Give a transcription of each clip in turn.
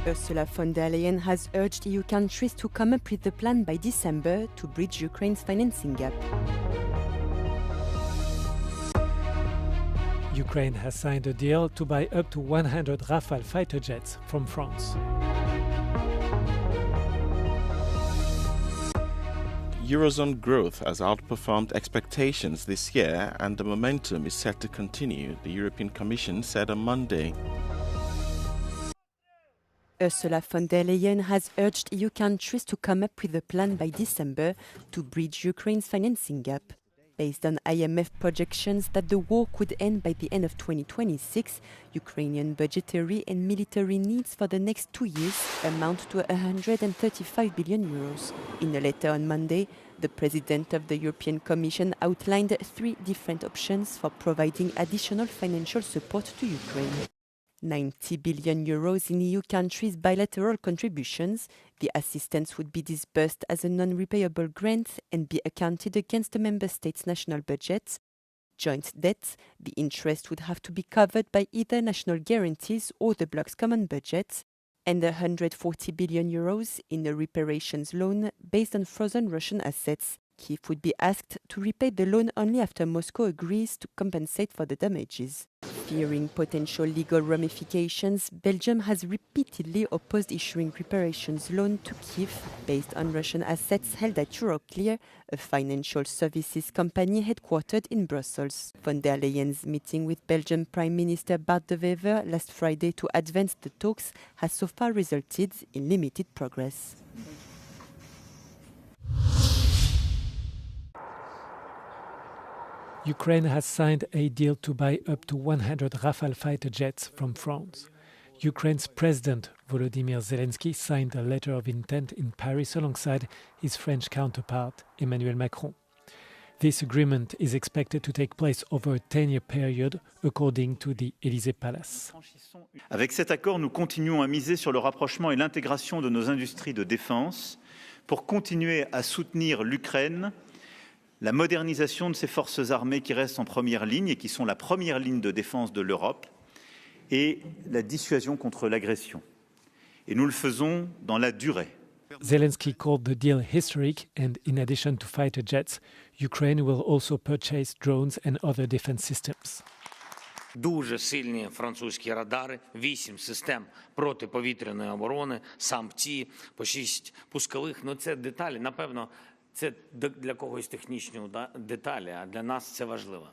Ursula von der Leyen has urged EU countries to come up with a plan by December to bridge Ukraine's financing gap. Ukraine has signed a deal to buy up to 100 Rafale fighter jets from France. Eurozone growth has outperformed expectations this year and the momentum is set to continue, the European Commission said on Monday. Ursula von der Leyen has urged EU countries to come up with a plan by December to bridge Ukraine's financing gap. Based on IMF projections that the war could end by the end of 2026, Ukrainian budgetary and military needs for the next 2 years amount to 135 billion euros. In a letter on Monday, the President of the European Commission outlined 3 different options for providing additional financial support to Ukraine. 90 billion euros in EU countries' bilateral contributions. The assistance would be disbursed as a non-repayable grant and be accounted against the member states' national budgets. Joint debt, the interest would have to be covered by either national guarantees or the bloc's common budget. And 140 billion euros in a reparations loan based on frozen Russian assets. Kyiv would be asked to repay the loan only after Moscow agrees to compensate for the damages. Fearing potential legal ramifications, Belgium has repeatedly opposed issuing reparations loan to Kyiv based on Russian assets held at Euroclear, a financial services company headquartered in Brussels. Von der Leyen's meeting with Belgian Prime Minister Bart de Wever last Friday to advance the talks has so far resulted in limited progress. Ukraine has signed a deal to buy up to 100 Rafale fighter jets from France. Ukraine's President Volodymyr Zelensky signed a letter of intent in Paris alongside his French counterpart Emmanuel Macron. This agreement is expected to take place over a 10-year period, according to the Élysée Palace. Avec cet accord, nous continuons à miser sur le rapprochement et l'intégration de nos industries de défense pour continuer à soutenir l'Ukraine, la modernisation de ces forces armées qui restent en première ligne et qui sont la première ligne de défense de l'Europe et la dissuasion contre l'agression. Et nous le faisons dans la durée. Zelensky called the deal historic and in addition to fighter jets, Ukraine will also purchase drones and other defense systems. Дуже сильні французькі радари, 8 систем протиповітряної оборони, самці, по 6 пускових. Ну це деталі, напевно, це для когось технічні деталі, а для нас це важливо.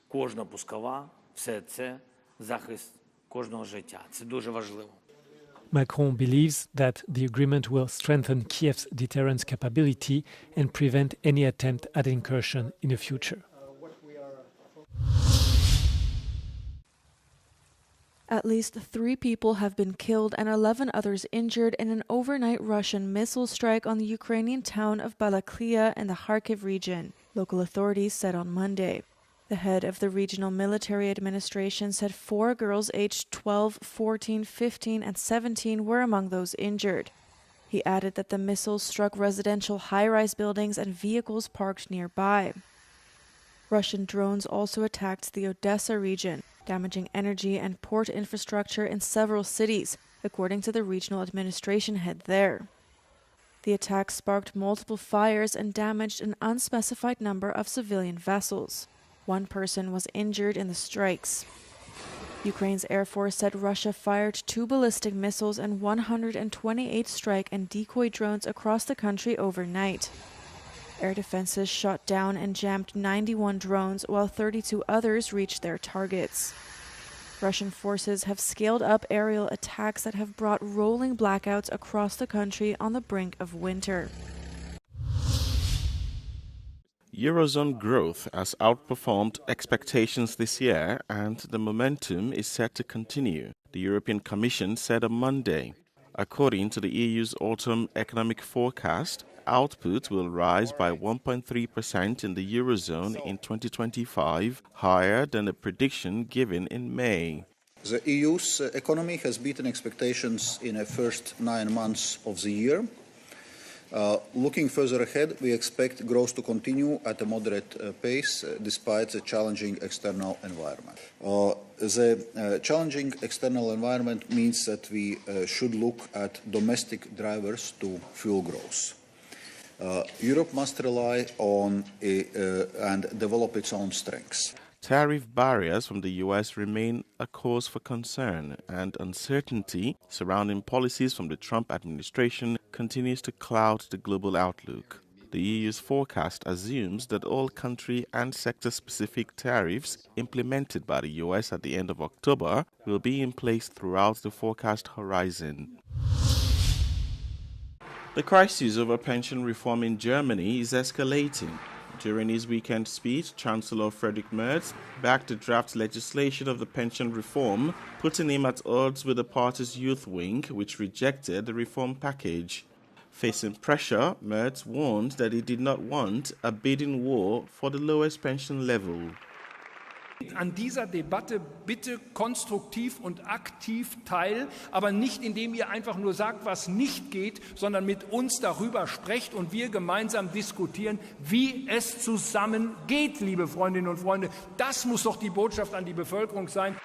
Кожна пускова, все це захист кожного життя. Це дуже важливо. Macron believes that the agreement will strengthen Kiev's deterrence capability and prevent any attempt at incursion in the future. At least 3 people have been killed and 11 others injured in an overnight Russian missile strike on the Ukrainian town of Balaklia in the Kharkiv region, local authorities said on Monday. The head of the regional military administration said 4 girls aged 12, 14, 15, and 17 were among those injured. He added that the missiles struck residential high-rise buildings and vehicles parked nearby. Russian drones also attacked the Odessa region, damaging energy and port infrastructure in several cities, according to the regional administration head there. The attack sparked multiple fires and damaged an unspecified number of civilian vessels. 1 person was injured in the strikes. Ukraine's Air Force said Russia fired 2 ballistic missiles and 128 strike and decoy drones across the country overnight. Air defenses shot down and jammed 91 drones, while 32 others reached their targets. Russian forces have scaled up aerial attacks that have brought rolling blackouts across the country on the brink of winter. Eurozone growth has outperformed expectations this year and the momentum is set to continue, the European Commission said on Monday. According to the EU's autumn economic forecast, output will rise by 1.3% in the Eurozone in 2025, higher than the prediction given in May. The EU's economy has beaten expectations in the first 9 months of the year. Looking further ahead, we expect growth to continue at a moderate pace despite the challenging external environment. The challenging external environment means that we should look at domestic drivers to fuel growth. Europe must rely on and develop its own strengths. Tariff barriers from the US remain a cause for concern, and uncertainty surrounding policies from the Trump administration continues to cloud the global outlook. The EU's forecast assumes that all country and sector-specific tariffs implemented by the US at the end of October will be in place throughout the forecast horizon. The crisis over pension reform in Germany is escalating. During his weekend speech, Chancellor Friedrich Merz backed the draft legislation of the pension reform, putting him at odds with the party's youth wing, which rejected the reform package. Facing pressure, Merz warned that he did not want a bidding war for the lowest pension level. An dieser Debatte bitte konstruktiv und aktiv teil, aber nicht indem ihr einfach nur sagt, was nicht geht, sondern mit uns darüber sprecht und wir gemeinsam diskutieren, wie es zusammengeht, liebe Freundinnen und Freunde. Das muss doch die Botschaft an die Bevölkerung sein.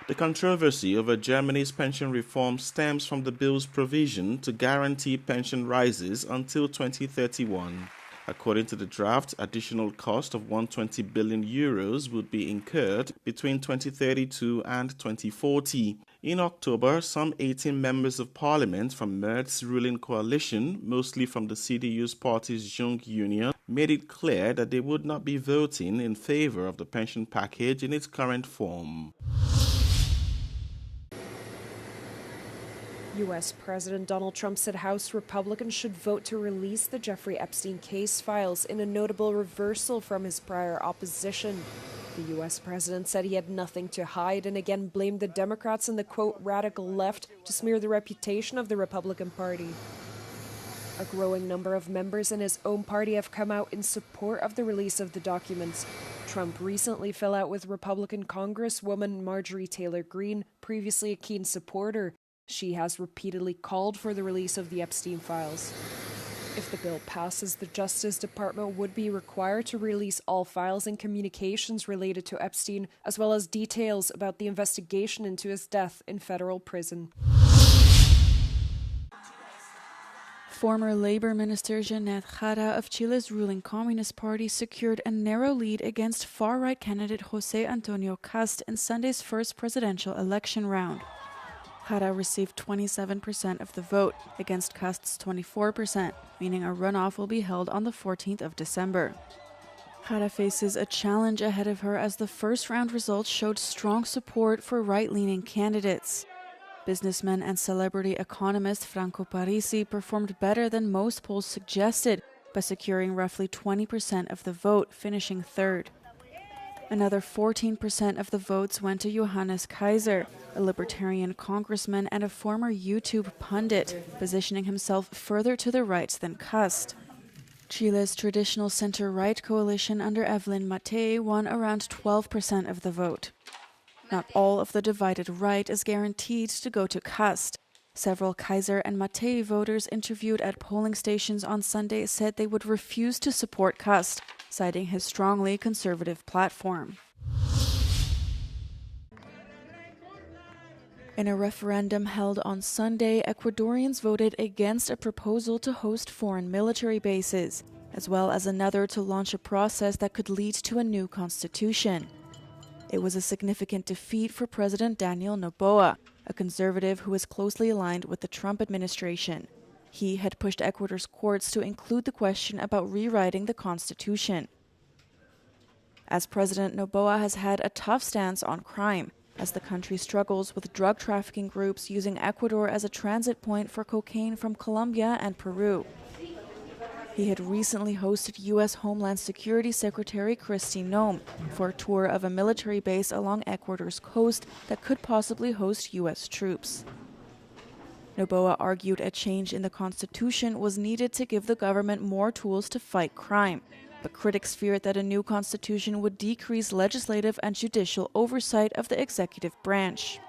The controversy over Germany's pension reform stems from the bill's provision to guarantee pension rises until 2031. According to the draft, additional cost of 120 billion euros would be incurred between 2032 and 2040. In October, some 18 members of parliament from Merz's ruling coalition, mostly from the CDU's party's Jung Union, made it clear that they would not be voting in favor of the pension package in its current form. U.S. President Donald Trump said House Republicans should vote to release the Jeffrey Epstein case files in a notable reversal from his prior opposition. The U.S. president said he had nothing to hide and again blamed the Democrats and the, quote, radical left to smear the reputation of the Republican Party. A growing number of members in his own party have come out in support of the release of the documents. Trump recently fell out with Republican Congresswoman Marjorie Taylor Greene, previously a keen supporter. She has repeatedly called for the release of the Epstein files. If the bill passes, the Justice Department would be required to release all files and communications related to Epstein, as well as details about the investigation into his death in federal prison. Former Labor Minister Jeanette Jara of Chile's ruling Communist Party secured a narrow lead against far-right candidate José Antonio Kast in Sunday's first presidential election round. Jara received 27% of the vote, against Kast's 24%, meaning a runoff will be held on the 14th of December. Jara faces a challenge ahead of her as the first-round results showed strong support for right-leaning candidates. Businessman and celebrity economist Franco Parisi performed better than most polls suggested by securing roughly 20% of the vote, finishing third. Another 14% of the votes went to Johannes Kaiser, a libertarian congressman and a former YouTube pundit, positioning himself further to the right than Kast. Chile's traditional center-right coalition under Evelyn Matei won around 12% of the vote. Not all of the divided right is guaranteed to go to Kast. Several Kaiser and Matei voters interviewed at polling stations on Sunday said they would refuse to support Kast, citing his strongly conservative platform. In a referendum held on Sunday, Ecuadorians voted against a proposal to host foreign military bases, as well as another to launch a process that could lead to a new constitution. It was a significant defeat for President Daniel Noboa, a conservative who is closely aligned with the Trump administration. He had pushed Ecuador's courts to include the question about rewriting the constitution. As President Noboa has had a tough stance on crime, as the country struggles with drug trafficking groups using Ecuador as a transit point for cocaine from Colombia and Peru. He had recently hosted U.S. Homeland Security Secretary Kristi Noem for a tour of a military base along Ecuador's coast that could possibly host U.S. troops. Noboa argued a change in the constitution was needed to give the government more tools to fight crime, but critics feared that a new constitution would decrease legislative and judicial oversight of the executive branch.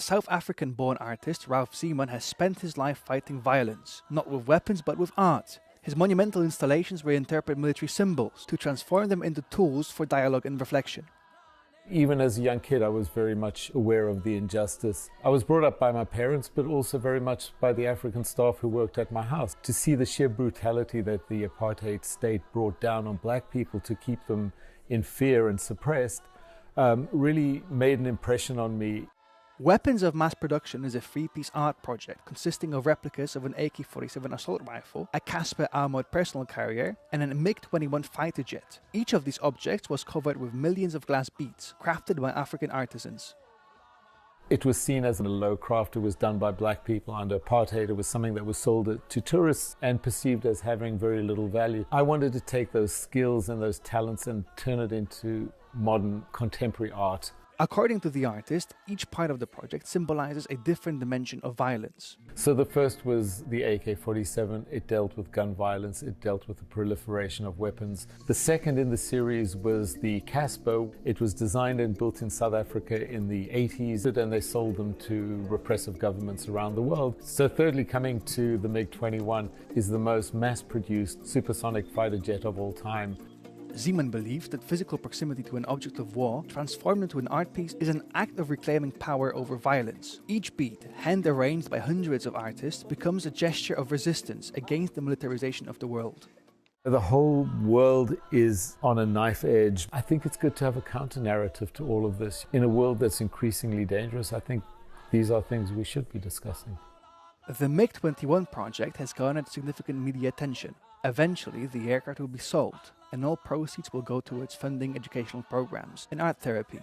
South African-born artist Ralph Zeeman has spent his life fighting violence, not with weapons but with art. His monumental installations reinterpret military symbols to transform them into tools for dialogue and reflection. Even as a young kid, I was very much aware of the injustice. I was brought up by my parents, but also very much by the African staff who worked at my house. To see the sheer brutality that the apartheid state brought down on black people to keep them in fear and suppressed really made an impression on me. Weapons of Mass Production is a three-piece art project consisting of replicas of an AK-47 assault rifle, a Casper armored personal carrier, and an MiG-21 fighter jet. Each of these objects was covered with millions of glass beads, crafted by African artisans. It was seen as a low craft. It was done by black people under apartheid. It was something that was sold to tourists and perceived as having very little value. I wanted to take those skills and those talents and turn it into modern contemporary art. According to the artist, each part of the project symbolizes a different dimension of violence. So the first was the AK-47. It dealt with gun violence. It dealt with the proliferation of weapons. The second in the series was the Casper. It was designed and built in South Africa in the 80s, and they sold them to repressive governments around the world. So thirdly, coming to the MiG-21, is the most mass-produced supersonic fighter jet of all time. Zeeman believes that physical proximity to an object of war, transformed into an art piece, is an act of reclaiming power over violence. Each bead, hand-arranged by hundreds of artists, becomes a gesture of resistance against the militarization of the world. The whole world is on a knife edge. I think it's good to have a counter-narrative to all of this. In a world that's increasingly dangerous, I think these are things we should be discussing. The MiG-21 project has garnered significant media attention. Eventually, the aircraft will be sold, and all proceeds will go towards funding educational programs and art therapy.